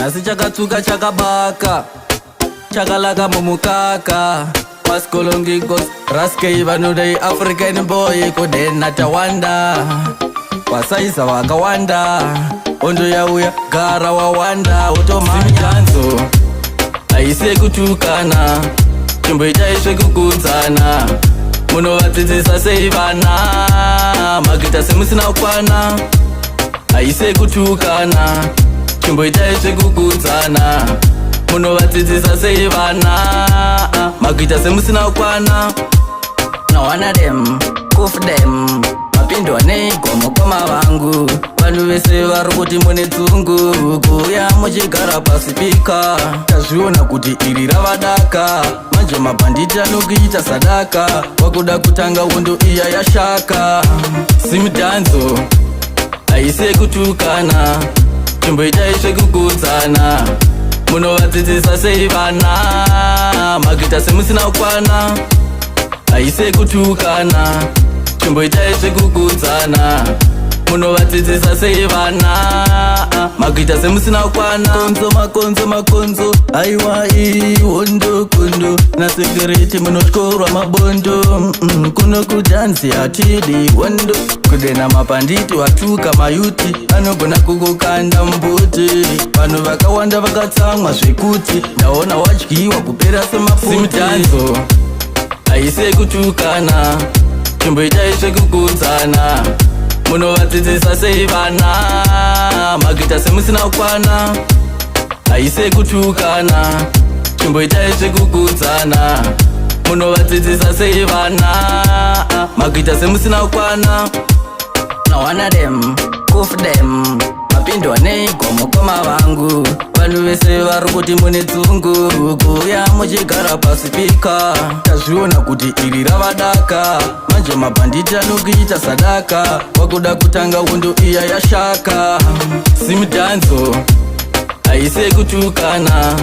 Nasi chakatsuka chakabaka chakalaka mumukaka Paskolongi gos raskei vanudai African boy kudena tawanda Wasaisa wakawanda Ondo yauya gara wawanda Utomamijanzo Aise kutukana Chimbo itaiswe kukudzana Muno vadzidzisa seivana Magita semusina ukwana Aise kutukana Chimbo itaiswe kukudzana Muno vadzidzisa seivana Magita semusina ukwana Na one of them, kuf them Mapindwa neigoma koma vangu Vanhu vese vari kuti mune tsungu Kuya muchigara pasipika Tazviona kuti iri ravadaka Manje mabhanditi anokuita sadaka Wakuda kutanga hondo iya yashaka Simudhanzo Aise kutukana Chimbo itaiswe kukudzana Muno vadzidzisa seivana Magita semusina ukwana Aise kutukana Chimbo itaiswe kukudzana Muno vadzidzisa seivana Magita semusina ukwana Konzo makonzo Aiwai hondo kondo Na security munotkorwa mabondo Kuno kudansi hatidi hondo Kudena mapanditi watuka mayuti Anogona kukukanda mbuti Vanhu vakawanda vakatsamwa zvekuti Ndaona wadyiwa kupera semafuti Simudhanzo Aise kutukana Chimbo itaiswe kukudzana Muno vadzidzisa seivana Magita semusina ukwana Aise kutukana Chimbo itaiswe kukudzana Muno vadzidzisa seivana Magita semusina ukwana Na one of them, kuf them Mapindwa neigoma koma vangu Vanhu vese vari kuti mune tsungu Kuya muchigara pasipika Tazviona kuti iri ravadaka Manje mabhanditi anokuita sadaka Wakuda kutanga hondo iya yashaka Simudhanzo Aise kutukana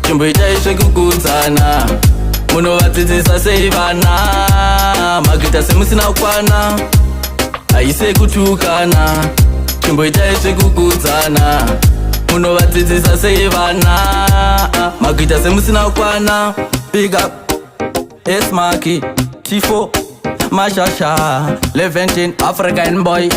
Chimbo itaiswe kukudzana Muno vadzidzisa seivana Magita semusina ukwana Aise kutukana Chimbo itaiswe kukudzana Muno vadzidzisa seivana Magita semusina ukwana Big up S-Marky T4 Mashasha Leventin African boy